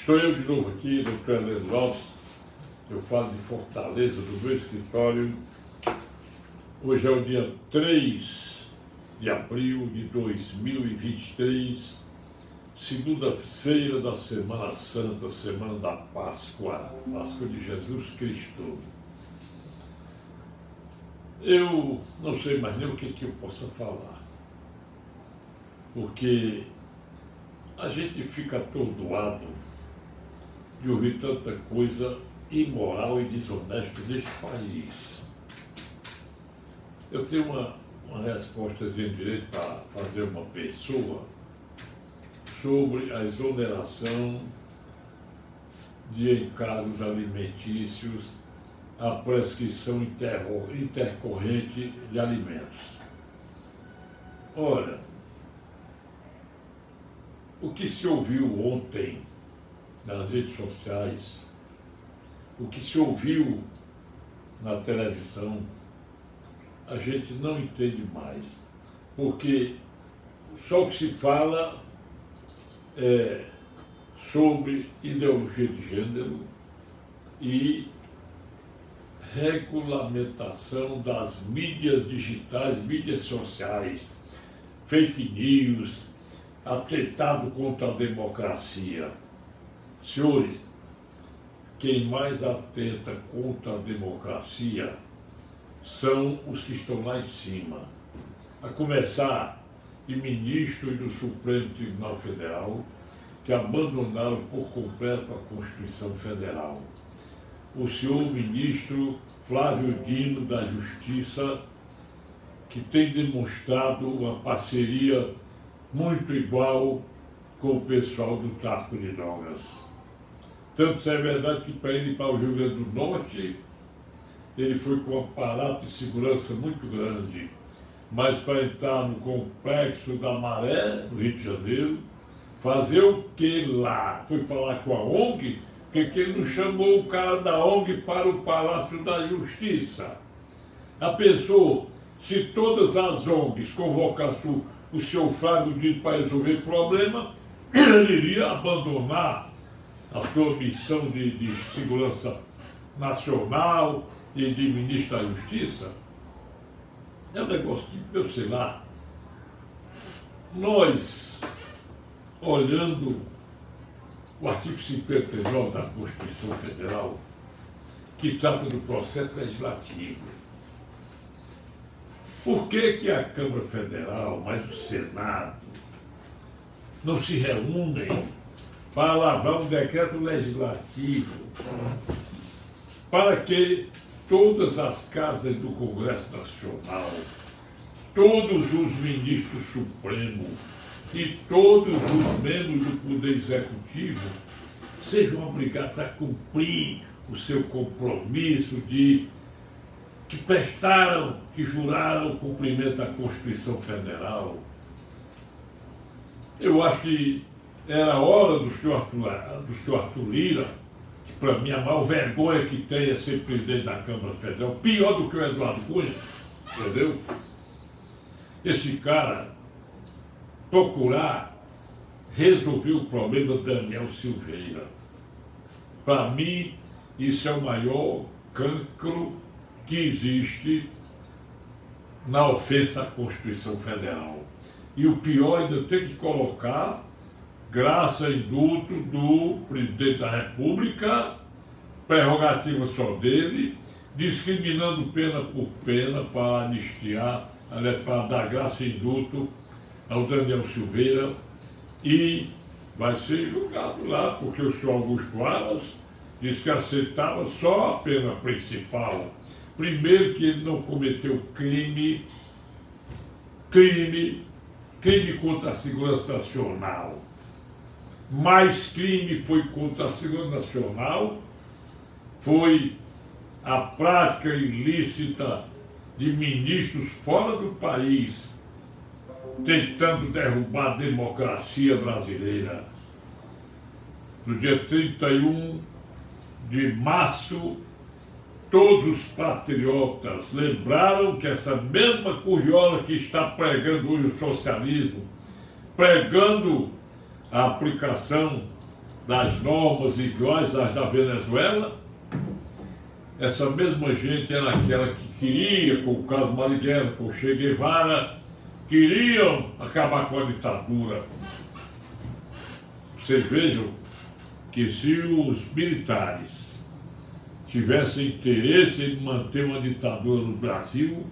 Estou eu de novo aqui, Dr. Heleno Alves. Eu falo de Fortaleza, do meu escritório. Hoje é o dia 3 de abril de 2023, segunda-feira da Semana Santa, Semana da Páscoa, Páscoa de Jesus Cristo. Eu não sei mais nem o que eu possa falar, porque a gente fica atordoado de ouvir tanta coisa imoral e desonesta neste país. Eu tenho uma resposta em direito para fazer uma pessoa sobre a exoneração de encargos alimentícios, a prescrição intercorrente de alimentos. Ora, o que se ouviu ontem nas redes sociais, o que se ouviu na televisão, a gente não entende mais, porque só o que se fala é sobre ideologia de gênero e regulamentação das mídias digitais, mídias sociais, fake news, atentado contra a democracia. Senhores, quem mais atenta contra a democracia são os que estão lá em cima, a começar de ministros do Supremo Tribunal Federal, que abandonaram por completo a Constituição Federal. O senhor ministro Flávio Dino da Justiça, que tem demonstrado uma parceria muito igual com o pessoal do tráfico de drogas. Tanto é verdade que para ele ir para o Rio Grande do Norte, ele foi com um aparato de segurança muito grande, mas para entrar no Complexo da Maré, no Rio de Janeiro, fazer o que lá? Foi falar com a ONG? Porque que ele não chamou o cara da ONG para o Palácio da Justiça? A pessoa, se todas as ONGs convocassem o seu Flávio Dino para resolver o problema, ele iria abandonar a sua missão de segurança nacional e de ministro da Justiça. É um negócio que, eu sei lá, nós, olhando o artigo 59 da Constituição Federal, que trata do processo legislativo, por que a Câmara Federal, mais o Senado, não se reúnem para lavar um decreto legislativo para que todas as casas do Congresso Nacional, todos os ministros supremos e todos os membros do Poder Executivo sejam obrigados a cumprir o seu compromisso que prestaram, que juraram o cumprimento da Constituição Federal? Eu acho que era hora do senhor Arthur Lira, que para mim a maior vergonha que tem é ser presidente da Câmara Federal, pior do que o Eduardo Cunha, entendeu? Esse cara procurar resolver o problema do Daniel Silveira. Para mim, isso é o maior cancro que existe na ofensa à Constituição Federal. E o pior ainda tem que colocar graça e indulto do presidente da República, prerrogativa só dele, discriminando pena por pena para anistiar, para dar graça e indulto ao Daniel Silveira, e vai ser julgado lá, porque o senhor Augusto Aras disse que aceitava só a pena principal. Primeiro, que ele não cometeu crime contra a segurança nacional. Mais crime foi contra a segurança nacional, foi a prática ilícita de ministros fora do país tentando derrubar a democracia brasileira. No dia 31 de março, todos os patriotas lembraram que essa mesma curiola que está pregando hoje o socialismo, pregando a aplicação das normas iguais às da Venezuela, essa mesma gente era aquela que queria, com o caso Marighella, com o Che Guevara, queriam acabar com a ditadura. Vocês vejam que se os militares tivessem interesse em manter uma ditadura no Brasil,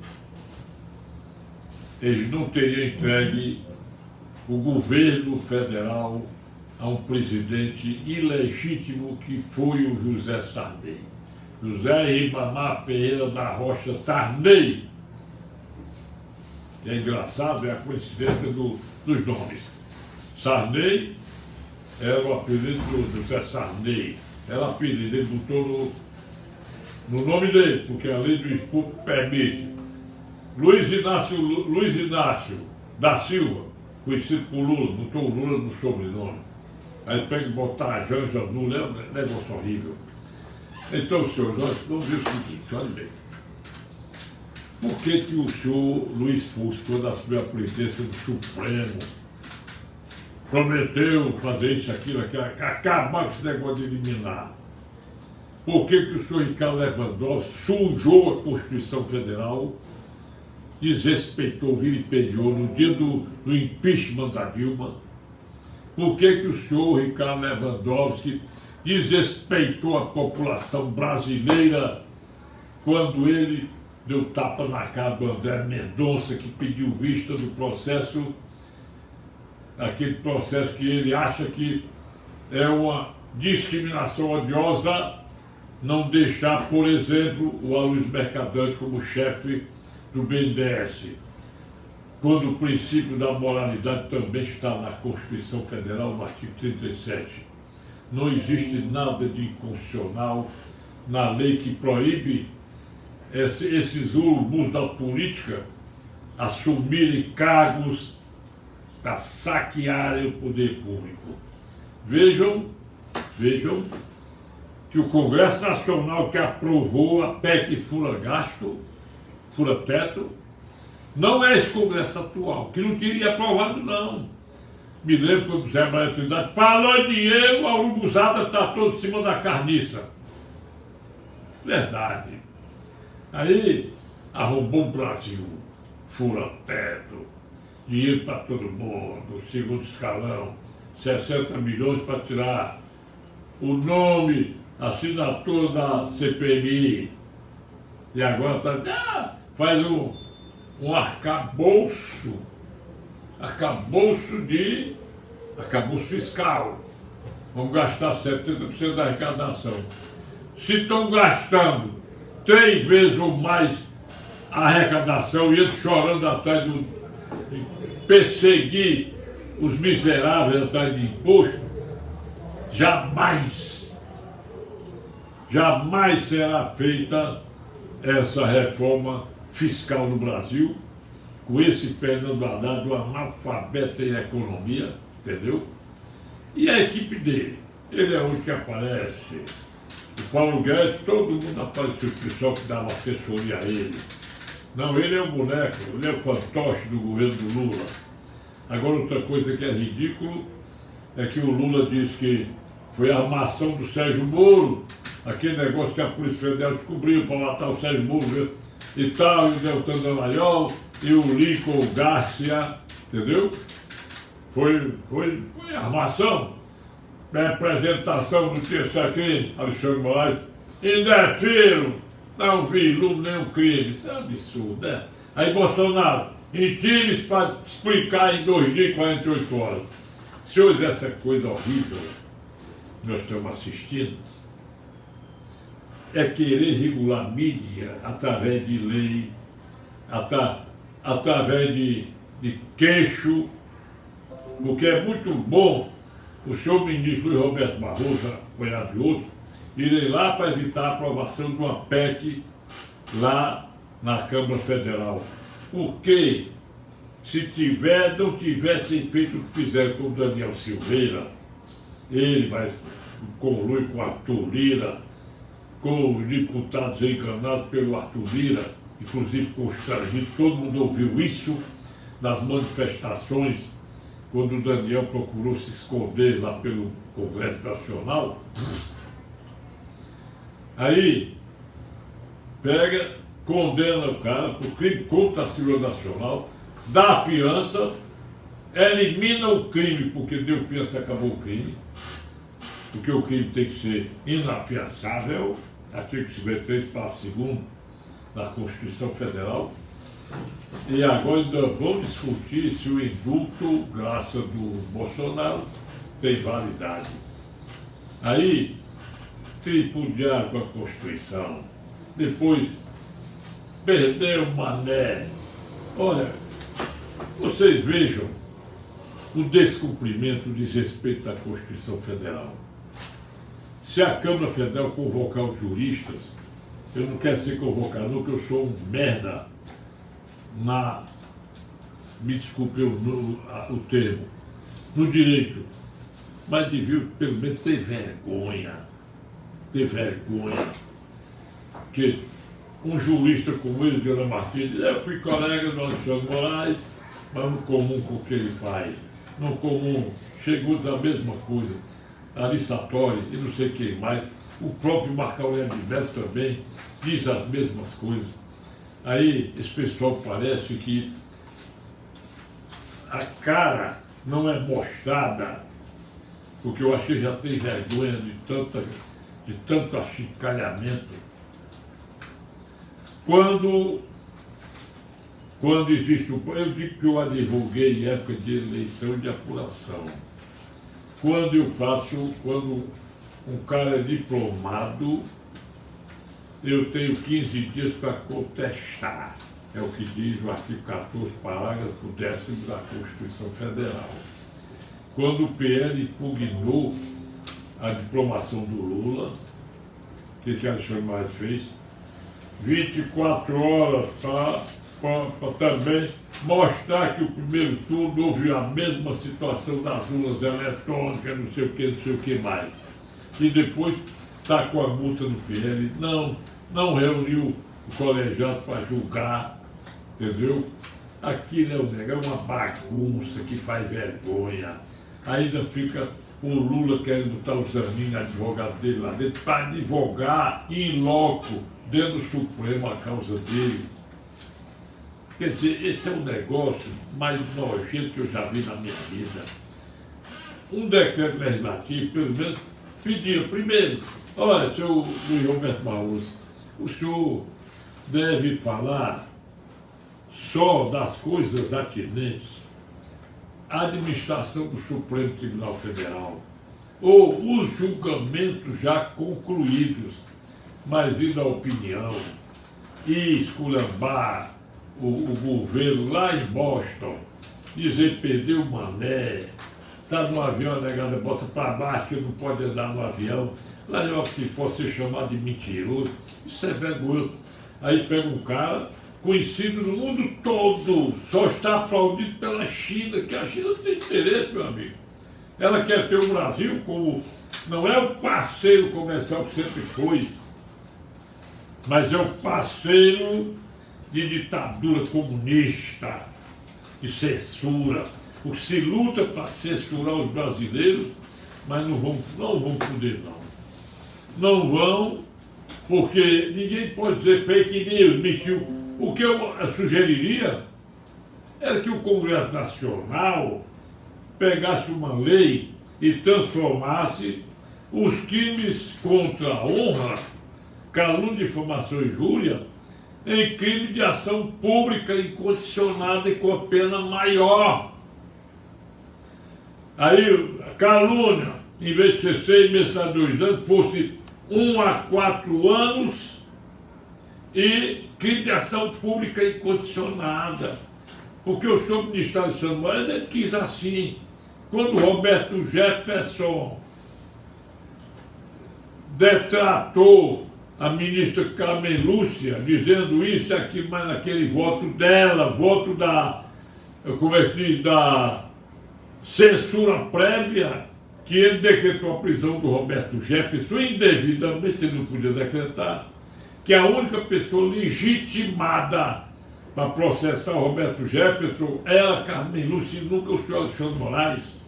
eles não teriam entregue o governo federal a um presidente ilegítimo que foi o José Sarney. José Ribamar Ferreira da Rocha Sarney. É engraçado, é a coincidência dos nomes. Sarney era o apelido do José Sarney. Era o apelido, ele botou no nome dele, porque a lei do Estupro permite. Luiz Inácio da Silva, conhecido por Lula, botou o Lula no sobrenome. Aí pega e botar a Janja Lula, é um negócio horrível. Então, senhores, vamos ver o seguinte, olha bem. Por que o senhor Luiz Fux, quando assumiu a presidência do Supremo, prometeu fazer isso, aquilo, acabar com esse negócio de eliminar? Por que o senhor Ricardo Lewandowski sujou a Constituição Federal, desrespeitou, vilipendiou no dia do impeachment da Dilma? Por que o senhor Ricardo Lewandowski desrespeitou a população brasileira quando ele deu tapa na cara do André Mendonça, que pediu vista do processo, aquele processo que ele acha que é uma discriminação odiosa, não deixar, por exemplo, o Aloysio Mercadante como chefe do BNDES, quando o princípio da moralidade também está na Constituição Federal, no artigo 37. Não existe nada de inconstitucional na lei que proíbe esses urubus da política assumirem cargos para saquearem o poder público. Vejam que o Congresso Nacional que aprovou a PEC fura-gasto, fura-teto, não é esse Congresso atual, que não teria aprovado, não. Me lembro quando o Zé Maria Trindade falou dinheiro, a urubuzada está toda em cima da carniça. Verdade. Aí arrombou o Brasil, fura-teto, dinheiro para todo mundo, segundo escalão, 60 milhões para tirar o nome, assinatura da CPMI. E agora faz um arcabouço fiscal. Vamos gastar 70% da arrecadação. Se estão gastando 3 vezes ou mais a arrecadação e eles chorando atrás de perseguir os miseráveis atrás de imposto, jamais será feita essa reforma fiscal no Brasil, com esse Fernando Haddad, um analfabeto em economia, entendeu? E a equipe dele, ele é o único que aparece. O Paulo Guedes, todo mundo apareceu, o pessoal que dava assessoria a ele. Não, ele é um boneco, ele é o fantoche do governo do Lula. Agora, outra coisa que é ridículo é que o Lula disse que foi a armação do Sérgio Moro, aquele negócio que a Polícia Federal descobriu para matar o Sérgio Moro e tal, e o Deltan Dallagnol, e o Lincoln Garcia, entendeu? Foi armação. Representação do terceiro crime, Alexandre de Moraes, indefiro, não vi lucro nenhum crime. Isso é um absurdo, né? Aí Bolsonaro, em times para explicar em 2 dias e 48 horas. Senhores, essa coisa horrível que nós estamos assistindo é querer regular a mídia através de lei, através de queixo, porque é muito bom o senhor ministro Luiz Roberto Barroso, apoiado de outros, irem lá para evitar a aprovação de uma PEC lá na Câmara Federal. Porque se não tivessem feito o que fizeram com o Daniel Silveira, ele, mas colui com o Arthur Lira, com os deputados enganados pelo Arthur Lira, inclusive constrangido, todo mundo ouviu isso nas manifestações quando o Daniel procurou se esconder lá pelo Congresso Nacional, aí pega, condena o cara por crime contra a segurança nacional, dá fiança, elimina o crime, porque deu fiança e acabou o crime, porque o crime tem que ser inafiançável, artigo 53, parágrafo 2º da Constituição Federal. E agora ainda vamos discutir se o indulto, graça do Bolsonaro, tem validade. Aí, tripudiar com a Constituição, depois perder o mané. Olha, vocês vejam o descumprimento, o desrespeito da Constituição Federal. Se a Câmara Federal convocar os juristas, eu não quero ser convocado, não, porque eu sou um merda me desculpe o termo, no direito, mas devia pelo menos ter vergonha, que um jurista como ele, Gana Martins, eu fui colega do Alexandre Moraes, mas no comum com o que ele faz, no comum, chegou a mesma coisa, Ari Sartori e não sei quem mais, o próprio Marco Aurélio de Mello também diz as mesmas coisas. Aí esse pessoal parece que a cara não é mostrada, porque eu acho que já tem vergonha de tanto achincalhamento. Quando existe eu digo que eu advoguei em época de eleição e de apuração. Quando um cara é diplomado, eu tenho 15 dias para contestar. É o que diz o artigo 14, parágrafo 10º da Constituição Federal. Quando o PL impugnou a diplomação do Lula, o que Alexandre Moraes fez? 24 horas para também mostrar que o primeiro turno houve a mesma situação das urnas eletrônicas, não sei o que mais. E depois está com a multa no PL, não reuniu o colegiado para julgar, entendeu? Aquilo é uma bagunça que faz vergonha. Ainda fica o Lula querendo botar o Zanin, advogado dele lá dentro, para advogar em loco, dentro do Supremo, a causa dele. Quer dizer, esse é um negócio mais nojento que eu já vi na minha vida. Um decreto legislativo, pelo menos, pediu, primeiro, olha, senhor Luiz Roberto Barroso, o senhor deve falar só das coisas atinentes à administração do Supremo Tribunal Federal, ou os julgamentos já concluídos, mas ir na opinião e esculambar o governo lá em Boston, dizer perdeu o mané, está no avião, a negada bota para baixo que não pode andar no avião, lá não, se pode ser chamado de mentiroso, isso é vergonhoso. Aí pega um cara conhecido no mundo todo, só está aplaudido pela China, que a China não tem interesse, meu amigo. Ela quer ter o Brasil como, não é o parceiro comercial que sempre foi, mas é o parceiro de ditadura comunista, de censura. O se luta para censurar os brasileiros, mas não vão poder não. Não vão, porque ninguém pode dizer fake news, mentiu. O que eu sugeriria era que o Congresso Nacional pegasse uma lei e transformasse os crimes contra a honra, calúnia, difamação e injúria, em crime de ação pública incondicionada e com a pena maior. Aí, calúnia, em vez de ser 6 meses a 2 anos, fosse 1 a 4 anos, e crime de ação pública incondicionada. Porque o senhor ministro Alexandre Moraes, ele quis assim. Quando Roberto Jefferson detratou a ministra Carmen Lúcia, dizendo isso e aquilo, mas naquele voto dela, voto da, como é que se diz, da censura prévia, que ele decretou a prisão do Roberto Jefferson indevidamente, ele não podia decretar, que a única pessoa legitimada para processar o Roberto Jefferson, ela, Carmen Lúcia, e nunca o senhor Alexandre Moraes.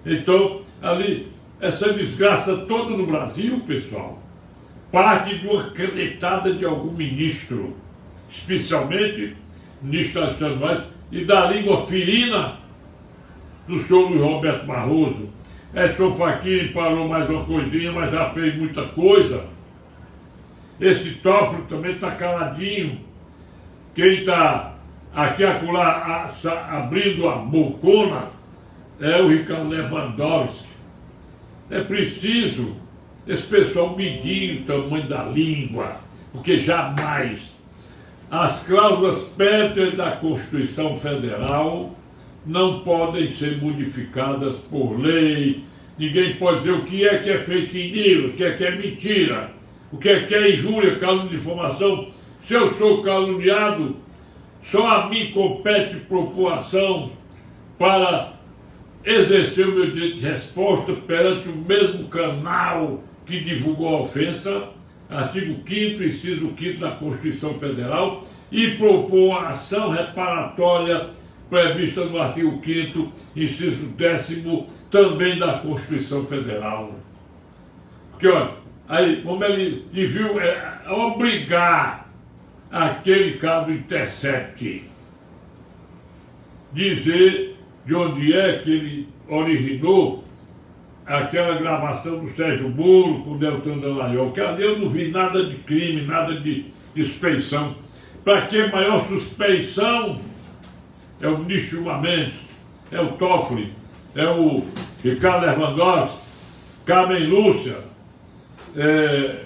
Então, ali, essa desgraça toda no Brasil, pessoal, parte de uma canetada de algum ministro, especialmente ministro Alexandre Moraes, e da língua ferina do senhor Luiz Roberto Barroso. Edson Fachin parou mais uma coisinha, mas já fez muita coisa. Esse Toffoli também está caladinho. Quem está aqui acolá abrindo a bocona é o Ricardo Lewandowski. É preciso esse pessoal medir o tamanho da língua, porque jamais as cláusulas pétreas da Constituição Federal não podem ser modificadas por lei. Ninguém pode dizer o que é fake news, o que é mentira, o que é injúria, calúnia, difamação. Se eu sou caluniado, só a mim compete propor ação para exercer o meu direito de resposta perante o mesmo canal que divulgou a ofensa, artigo 5º, inciso 5º da Constituição Federal, e propor a ação reparatória prevista no artigo 5º, inciso 10º, também da Constituição Federal. Porque, olha, aí, como ele devia obrigar aquele cara do Intercept dizer de onde é que ele originou aquela gravação do Sérgio Moro com o Deltan Dallagnol, que ali eu não vi nada de crime, nada de suspeição. Para que maior suspeição? É o ministro Gilmar Mendes, é o Toffoli, é o Ricardo Lewandowski, Carmen Lúcia,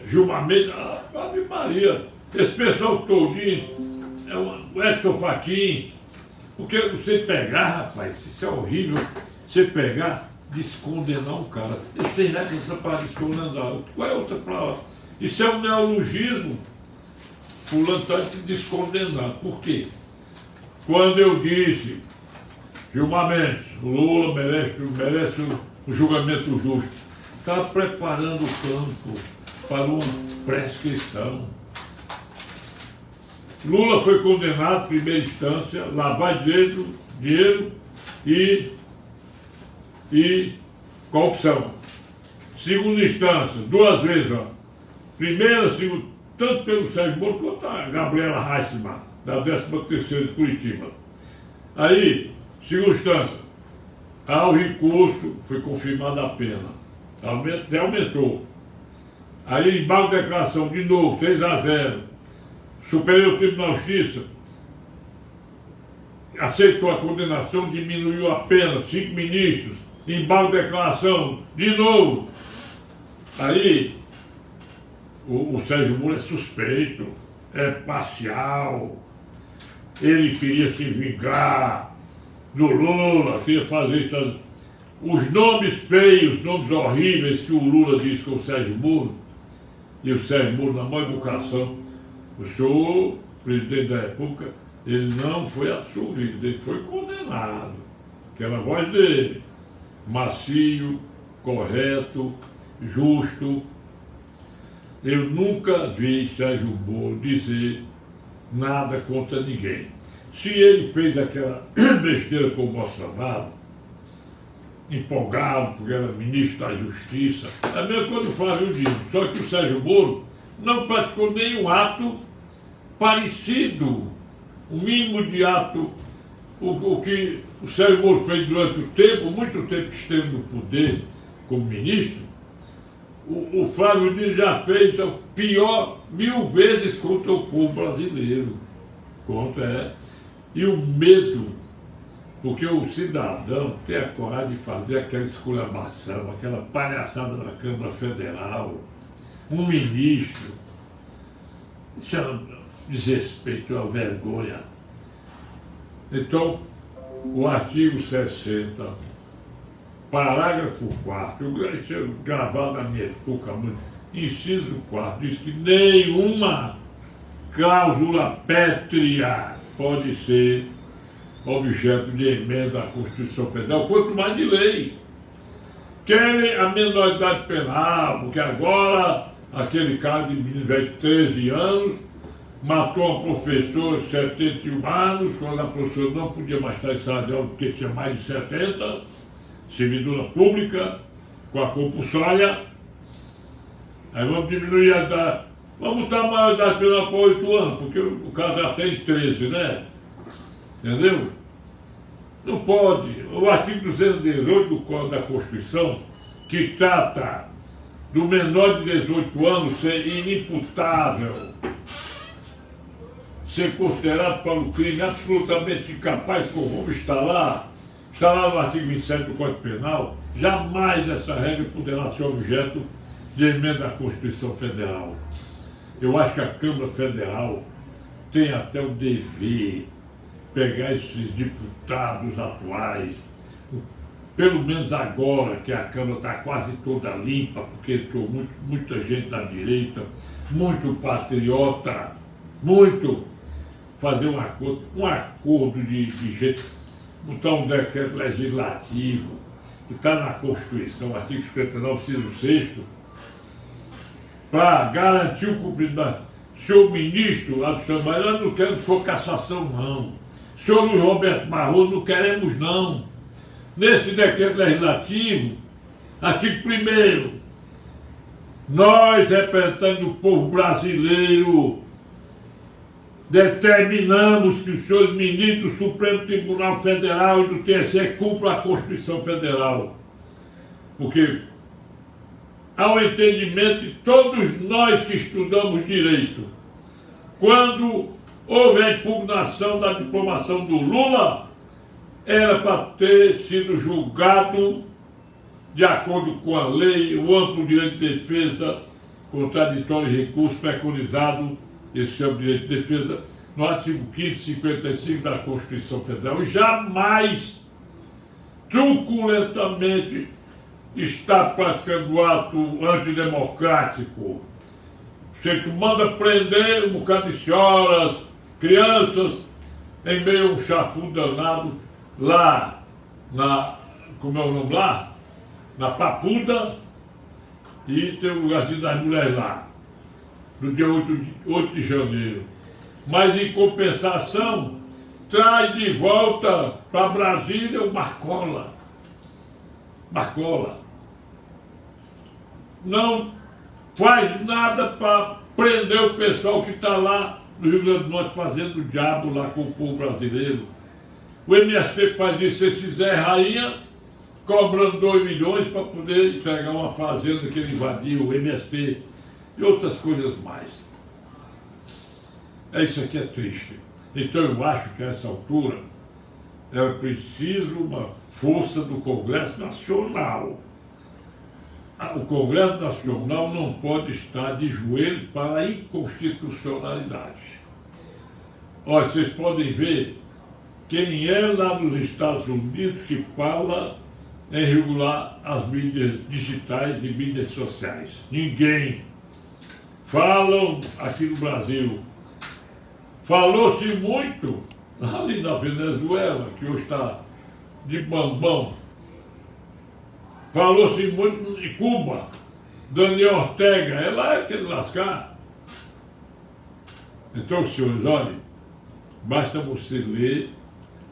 Gilmar Mendes, Ave Maria, esse pessoal todinho, o Edson Fachin. Porque você pegar, rapaz, isso é horrível, você pegar, descondenar um cara. Eles têm essa para descondenar. Qual é outra palavra? Isso é um neologismo. Fulano está se descondenar. Por quê? Quando eu disse, Gilmar Mendes, Lula merece um julgamento justo, está preparando o campo para uma prescrição. Lula foi condenado, primeira instância, lavar dinheiro e corrupção. Segunda instância, 2 vezes, ó. Primeira, segunda, tanto pelo Sérgio Moro quanto a Gabriela Heitzmann, da 13ª de Curitiba. Aí, segunda instância, ao recurso, foi confirmada a pena. Até aumentou. Aí, embargo de declaração, de novo, 3-0. Superior Tribunal de Justiça aceitou a condenação, diminuiu a pena, 5 ministros, embargo de declaração, de novo. Aí, o Sérgio Moro é suspeito, é parcial, ele queria se vingar do Lula, queria fazer isso. Os nomes feios, nomes horríveis que o Lula disse com o Sérgio Moro, e o Sérgio Moro, na maior educação, o senhor, presidente da República, ele não foi absolvido, ele foi condenado. Aquela voz dele, macio, correto, justo. Eu nunca vi Sérgio Moro dizer nada contra ninguém. Se ele fez aquela besteira com o Bolsonaro, empolgado porque era ministro da Justiça, é a mesma coisa do Flávio Dino, só que o Sérgio Moro não praticou nenhum ato parecido, o mínimo de ato, o que o Sérgio Moro fez durante o tempo, muito tempo que esteve no poder como ministro, o Flávio Dino já fez o pior 1000 vezes contra o povo brasileiro. E o medo, porque o cidadão tem a coragem de fazer aquela esculhambação, aquela palhaçada na Câmara Federal, um ministro, isso é um desrespeito, é uma vergonha. Então, o artigo 60, parágrafo 4º, isso é gravado na minha boca, inciso 4, diz que nenhuma cláusula pétrea pode ser objeto de emenda à Constituição Federal, quanto mais de lei. Querem a menoridade penal, porque agora aquele cara de menino velho de 13 anos matou uma professora de 71 anos, quando a professora não podia mais estar em sala de aula porque tinha mais de 70, servidora pública, com a compulsória. Aí vamos diminuir a idade, vamos botar a maior idade pela para 8 anos, porque o cara já tem 13, né? Entendeu? Não pode. O artigo 218 do Código da Constituição, que trata do menor de 18 anos ser inimputável, ser considerado para um crime absolutamente incapaz, como está lá no artigo 27 do Código Penal, jamais essa regra poderá ser objeto de emenda à Constituição Federal. Eu acho que a Câmara Federal tem até o dever pegar esses deputados atuais, pelo menos agora que a Câmara está quase toda limpa, porque entrou muita gente da direita, muito patriota, muito, fazer um acordo de gente, botar um decreto legislativo, que está na Constituição, artigo 59, inciso 6º, para garantir o cumprimento. Senhor ministro, nós não queremos for cassação, não. Senhor Luiz Roberto Barroso, não queremos, não. Nesse decreto legislativo, artigo 1º, nós, representando o povo brasileiro, determinamos que os senhores ministros do Supremo Tribunal Federal e do TSE cumpram a Constituição Federal. Porque há um entendimento de todos nós que estudamos direito. Quando houve a impugnação da diplomação do Lula, era para ter sido julgado de acordo com a lei, o amplo direito de defesa, contraditório e recurso preconizado, esse é o direito de defesa, no artigo 5º, 55 da Constituição Federal. E jamais, truculentamente, está praticando ato antidemocrático. Você manda prender um bocado de senhoras, crianças, em meio a um chafundo danado, lá como é o nome lá? Na Papuda, e tem o lugarzinho das mulheres lá, no dia 8 de janeiro. Mas em compensação, traz de volta para Brasília o Marcola. Não faz nada para prender o pessoal que está lá no Rio Grande do Norte fazendo o diabo lá com o povo brasileiro. O MST faz isso, esse Zé Rainha, cobrando 2 milhões para poder entregar uma fazenda que ele invadiu, o MST e outras coisas mais. Isso aqui é triste. Então eu acho que a essa altura é preciso uma força do Congresso Nacional. O Congresso Nacional não pode estar de joelhos para a inconstitucionalidade. Olha, vocês podem ver quem é lá nos Estados Unidos que fala em regular as mídias digitais e mídias sociais. Ninguém. Falam aqui no Brasil. Falou-se muito ali na Venezuela, que hoje está de bambão. Falou-se muito em Cuba. Daniel Ortega, é lá que ele lascar. Então, senhores, olhem, basta você ler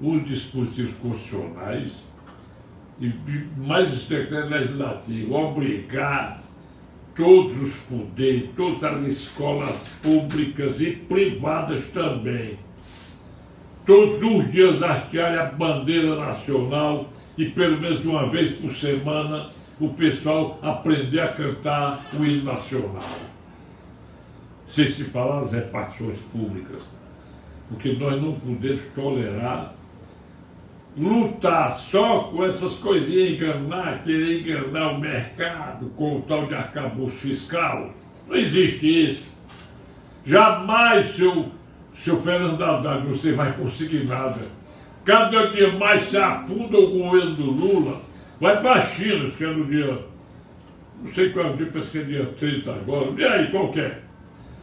os dispositivos constitucionais e mais os decretos legislativos, obrigar todos os poderes, todas as escolas públicas e privadas também, todos os dias hastearem a bandeira nacional e pelo menos uma vez por semana o pessoal aprender a cantar o hino nacional. Sem se falar das repartições públicas, porque nós não podemos tolerar lutar só com essas coisinhas, querer enganar o mercado com o tal de arcabouço fiscal. Não existe isso. Jamais, seu Fernando Haddad, você vai conseguir nada. Cada dia mais se afunda o governo do Lula. Vai para a China, que é no dia, não sei qual é o dia, parece que é dia 30 agora. E aí, qual que é?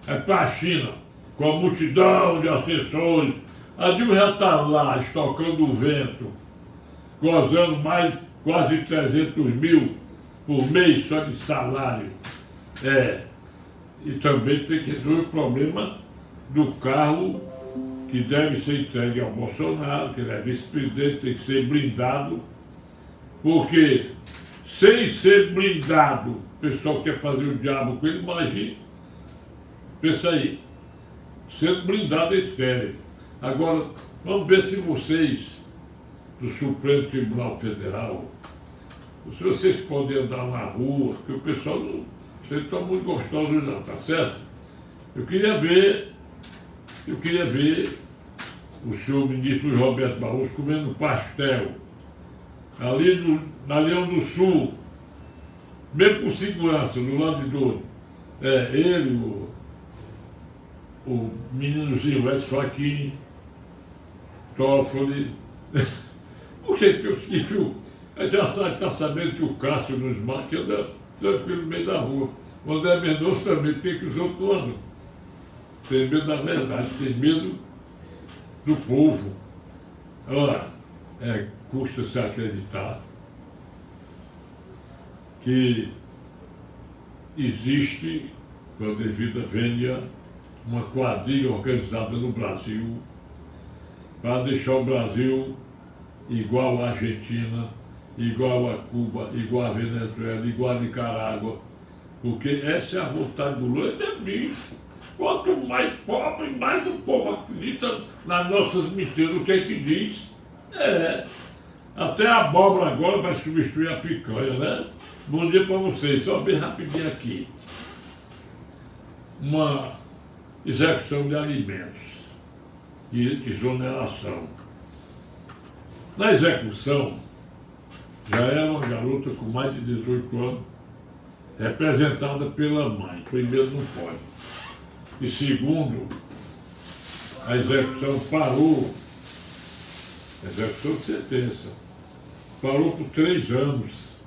É para a China, com a multidão de assessores. A Dilma já está lá, estocando o vento, gozando mais quase 300 mil por mês só de salário. E também tem que resolver o problema do carro que deve ser entregue ao Bolsonaro, que ele é vice-presidente, tem que ser blindado, porque sem ser blindado, o pessoal quer fazer o diabo com ele, imagina. Pensa aí, sendo blindado eles querem. Agora, vamos ver se vocês, do Supremo Tribunal Federal, se vocês podem andar na rua, porque o pessoal não, vocês estão muito gostosos não, tá certo? Eu queria ver o senhor ministro Roberto Barroso comendo pastel, ali na Leão do Sul, mesmo com segurança, do lado de dono. Ele, o meninozinho Edson Fachin, Toffoli. O jeito que eu esqueci, a gente já está sabendo que o Cássio nos marca anda tranquilo no meio da rua. O André Mendonça também, por que os outros andam? Tem medo da verdade, tem medo do povo. Ora, custa se acreditar que existe, quando a vida venha, uma quadrilha organizada no Brasil para deixar o Brasil igual à Argentina, igual a Cuba, igual a Venezuela, igual a Nicarágua, porque essa é a vontade do Lula, é mesmo. Quanto mais pobre, mais o povo acredita nas nossas mentiras. O que é que diz? Até a abóbora agora vai substituir a picanha, né? Bom dia para vocês, só bem rapidinho aqui. Uma execução de alimentos e exoneração. Na execução, já era uma garota com mais de 18 anos, representada pela mãe. Primeiro, não pode. E segundo, a execução parou, a execução de sentença, parou por 3 anos.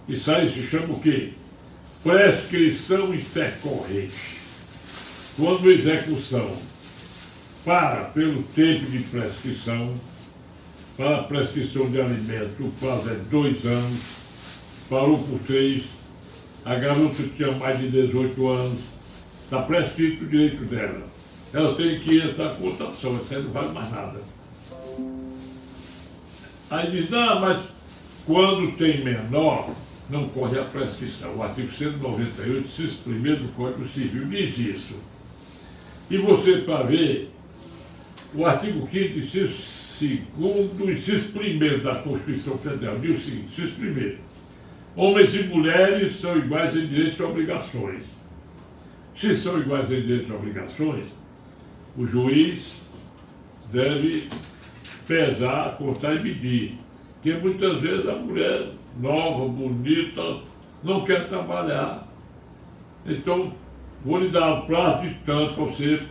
Isso aí se chama o quê? Prescrição intercorrente. Quando a execução para pelo tempo de prescrição, para a prescrição de alimentos, o prazo é 2 anos, parou por 3, a garota tinha mais de 18 anos, está prescrito o direito dela. Ela tem que entrar com votação, isso aí não vale mais nada. Aí diz, não, mas quando tem menor, não corre a prescrição. O artigo 198, inciso 1º do Código Civil diz isso. E você, para ver, o artigo 5º, inciso 2º, inciso 1º da Constituição Federal, diz o seguinte, inciso 1º, homens e mulheres são iguais em direitos e obrigações. Se são iguais em direitos e obrigações, o juiz deve pesar, contar e medir. Porque muitas vezes a mulher nova, bonita, não quer trabalhar. Então, vou lhe dar um prazo de tanto para você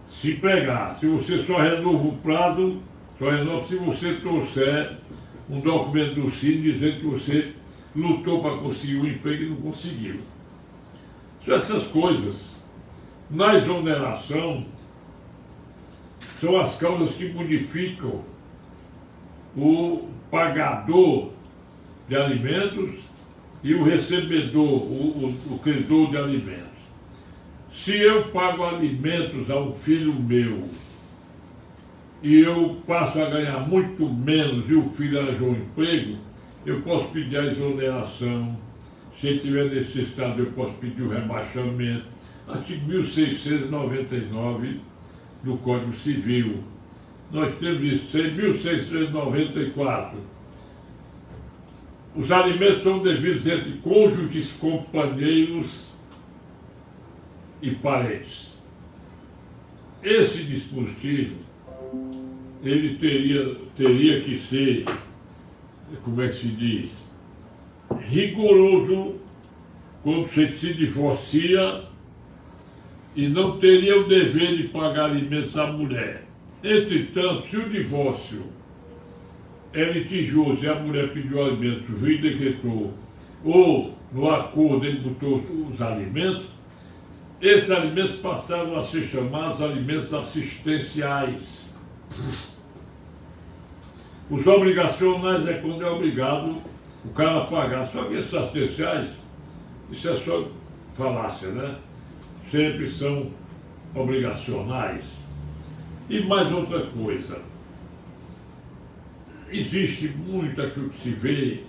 se empregar. Se você só renova o prazo, só renova se você trouxer um documento do Cine dizendo que você lutou para conseguir um emprego e não conseguiu. Essas coisas, na exoneração, são as causas que modificam o pagador de alimentos e o recebedor, o credor de alimentos. Se eu pago alimentos a um filho meu e eu passo a ganhar muito menos e o filho arranjou um emprego, eu posso pedir a exoneração. Se ele tiver necessidade, eu posso pedir o rebaixamento. Artigo 1699 do Código Civil. Nós temos isso, em 1694. Os alimentos são devidos entre cônjuges, companheiros e parentes. Esse dispositivo, ele teria que ser, como é que se diz, rigoroso quando você se divorcia e não teria o dever de pagar alimentos à mulher. Entretanto, se o divórcio é litigioso e a mulher pediu alimentos, o juiz decretou, ou no acordo ele botou os alimentos, esses alimentos passaram a ser chamados alimentos assistenciais. Os obrigacionais é quando é obrigado o cara pagar. Só que esses assistenciais, isso é só falácia, né? Sempre são obrigacionais. E mais outra coisa, existe muito aquilo que se vê,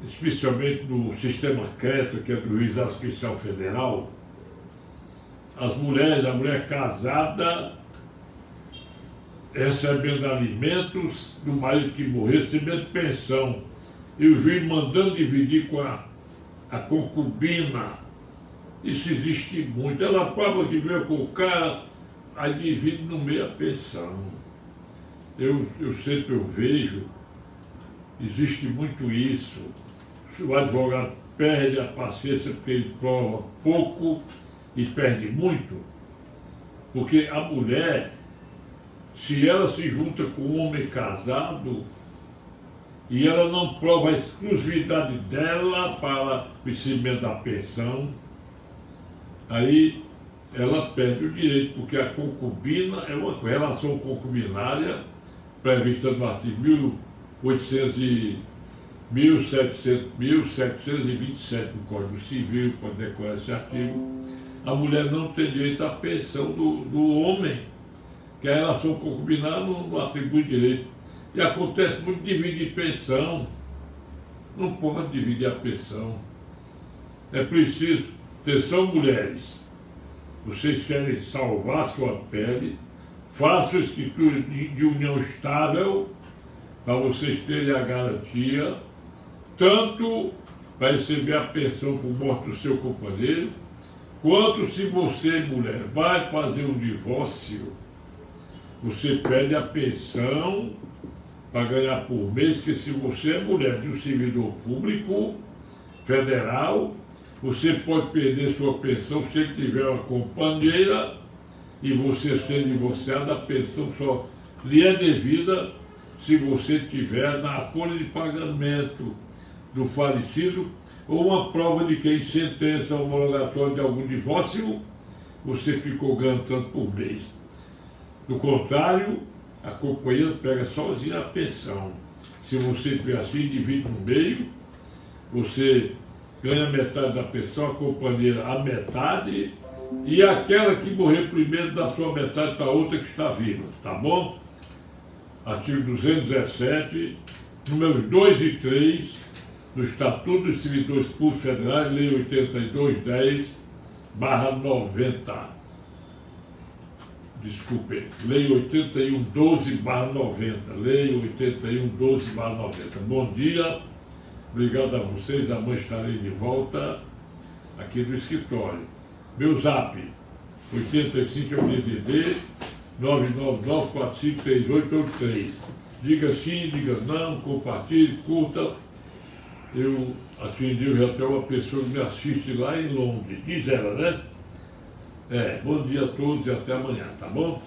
especialmente no sistema CRETA, que é do Juizado Especial Federal, as mulheres, a mulher casada recebendo alimentos do marido que morreu, recebendo pensão, e o juiz mandando dividir com a concubina. Isso existe muito. Ela prova que veio com o cara, aí divide no meio a pensão. Eu sempre vejo, existe muito isso. O advogado perde a paciência porque ele prova pouco e perde muito. Porque a mulher, se ela se junta com um homem casado e ela não prova a exclusividade dela para o recebimento da pensão, aí ela perde o direito, porque a concubina é uma relação concubinária prevista no artigo 1727 do Código Civil. Pode decorar esse artigo. A mulher não tem direito à pensão do homem, que a relação concubinária não atribui direito. E acontece muito dividir pensão. Não pode dividir a pensão. É preciso, atenção mulheres, vocês querem salvar sua pele, façam escritura de união estável, para vocês terem a garantia, tanto para receber a pensão por morte do seu companheiro, quanto se você, mulher, vai fazer um divórcio, você pede a pensão para ganhar por mês, que se você é mulher de um servidor público federal, você pode perder sua pensão se ele tiver uma companheira e você sendo divorciado, a pensão só lhe é devida se você tiver na folha de pagamento do falecido ou uma prova de que em sentença homologatória de algum divórcio você ficou ganhando tanto por mês. Do contrário, a companheira pega sozinha a pensão. Se você tiver assim, divide no meio, você ganha metade da pensão, a companheira a metade, e aquela que morreu primeiro dá sua metade para a outra que está viva, tá bom? Artigo 217, números 2 e 3, do Estatuto dos Servidores Públicos Federais, Lei 8210/90. Desculpe, Lei 8112/90. Lei 8112/90. Bom dia, obrigado a vocês. Amanhã estarei de volta aqui no escritório. Meu zap, 85 é o DDD 999453883. Diga sim, diga não, compartilhe, curta. Eu atendi já até uma pessoa que me assiste lá em Londres. Diz ela, né? Bom dia a todos e até amanhã, tá bom?